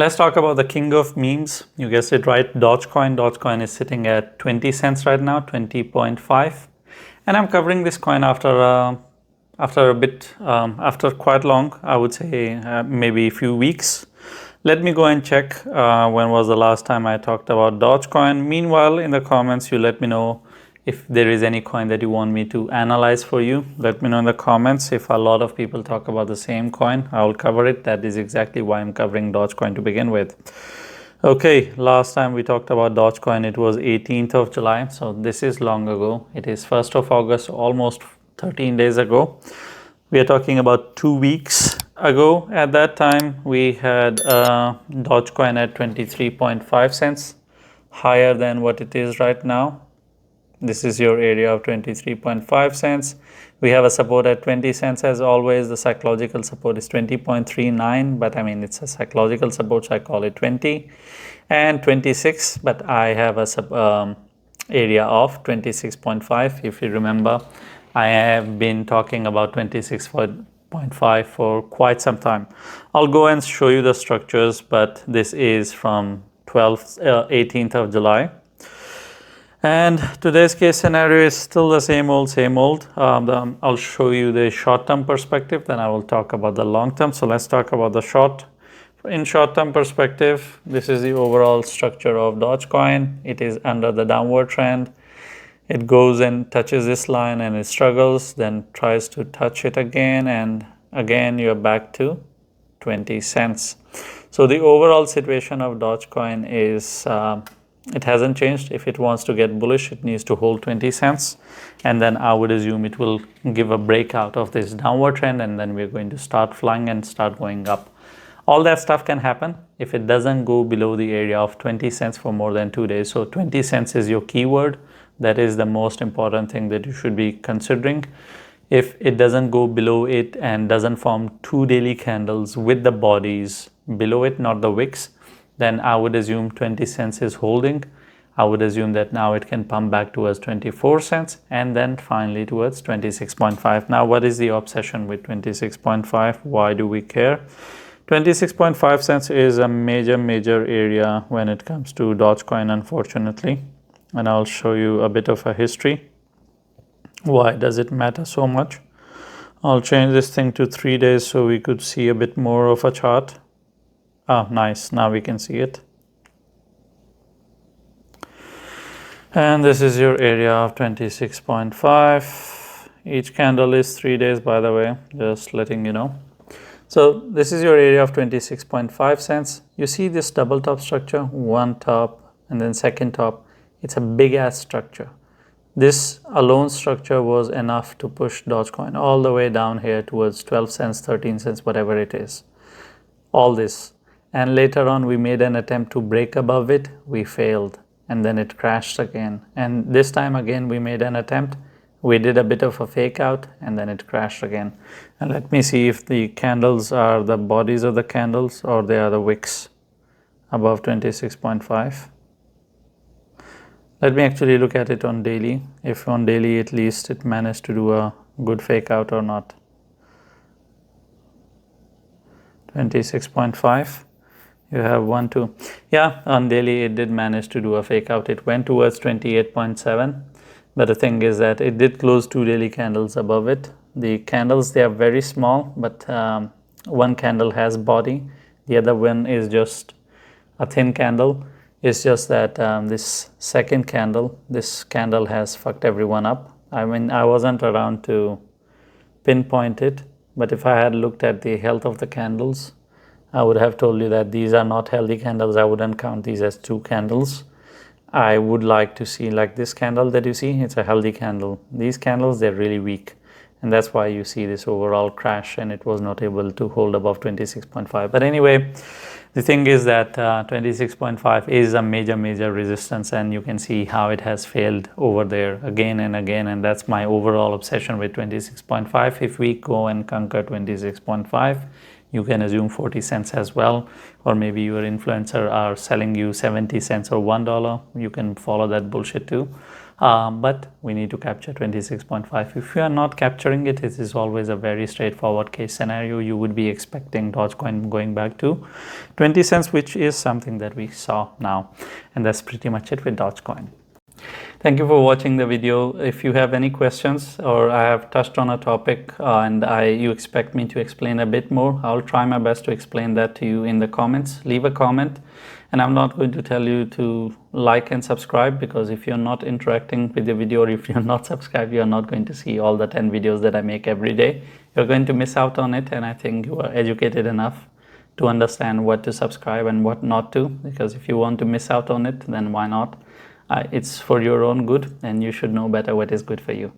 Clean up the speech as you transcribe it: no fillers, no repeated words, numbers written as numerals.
Let's talk about the king of memes. You guessed it right, Dogecoin. Dogecoin is sitting at 20 cents right now, 20.5. And I'm covering this coin after quite long, I would say maybe a few weeks. Let me go and check when was the last time I talked about Dogecoin. Meanwhile, in the comments, you let me know if there is any coin that you want me to analyze for you. Let me know in the comments. If a lot of people talk about the same coin, I will cover it. That is exactly why I'm covering Dogecoin to begin with. Okay, last time we talked about Dogecoin, it was 18th of July. So this is long ago. It is 1st of August, almost 13 days ago. We are talking about 2 weeks ago. At that time, we had Dogecoin at 23.5 cents, higher than what it is right now. This is your area of 23.5 cents. We have a support at 20 cents as always. The psychological support is 20.39, but I mean, it's a psychological support, so I call it 20. And 26, but I have a area of 26.5. If you remember, I have been talking about 26.5 for quite some time. I'll go and show you the structures, but this is from 18th of July. And today's case scenario is still the same old. I'll show you the short-term perspective, then I will talk about the long-term. So let's talk about the short. In short-term perspective, this is the overall structure of Dogecoin. It is under the downward trend. It goes and touches this line and it struggles, then tries to touch it again, and again you're back to 20 cents. So the overall situation of Dogecoin is it hasn't changed. If it wants to get bullish, it needs to hold 20 cents. And then I would assume it will give a breakout of this downward trend, and then we're going to start flying and start going up. All that stuff can happen if it doesn't go below the area of 20 cents for more than 2 days. So 20 cents is your keyword. That is the most important thing that you should be considering. If it doesn't go below it and doesn't form 2 daily candles with the bodies below it, not the wicks, then I would assume 20 cents is holding. I would assume that now it can pump back towards 24 cents and then finally towards 26.5. Now, what is the obsession with 26.5? Why do we care? 26.5 cents is a major area when it comes to Dogecoin, unfortunately. And I'll show you a bit of a history. Why does it matter so much? I'll change this thing to 3 days so we could see a bit more of a chart. Oh, nice. Now we can see it. And this is your area of 26.5. Each candle is 3 days, by the way, just letting you know. So this is your area of 26.5 cents. You see this double top structure, one top and then second top. It's a big ass structure. This alone structure was enough to push Dogecoin all the way down here towards 12 cents, 13 cents, whatever it is. All this. And later on, we made an attempt to break above it. We failed. And then it crashed again. And this time again, we made an attempt. We did a bit of a fake out and then it crashed again. And let me see if the candles are the bodies of the candles or they are the wicks above 26.5. Let me actually look at it on daily. If on daily at least it managed to do a good fake out or not. 26.5. You have 1, 2. Yeah, on daily it did manage to do a fake out. It went towards 28.7. But the thing is that it did close 2 daily candles above it. The candles, they are very small, but one candle has body. The other one is just a thin candle. It's just that this second candle, this candle has fucked everyone up. I mean, I wasn't around to pinpoint it, but if I had looked at the health of the candles, I would have told you that these are not healthy candles. I wouldn't count these as 2 candles. I would like to see, like this candle that you see, it's a healthy candle. These candles, they're really weak. And that's why you see this overall crash and it was not able to hold above 26.5. But anyway, the thing is that 26.5 is a major resistance, and you can see how it has failed over there again and again. And that's my overall obsession with 26.5. If we go and conquer 26.5, you can assume 40 cents as well, or maybe your influencer are selling you 70 cents or $1. You can follow that bullshit too. But we need to capture 26.5. If you are not capturing it, it is always a very straightforward case scenario. You would be expecting Dogecoin going back to 20 cents, which is something that we saw now. And that's pretty much it with Dogecoin. Thank you for watching the video. If you have any questions or I have touched on a topic and you expect me to explain a bit more, I'll try my best to explain that to you in the comments. Leave a comment, and I'm not going to tell you to like and subscribe, because if you're not interacting with the video, or if you're not subscribed, you're not going to see all the 10 videos that I make every day. You're going to miss out on it, and I think you are educated enough to understand what to subscribe and what not to, because if you want to miss out on it, then why not? It's for your own good, and you should know better what is good for you.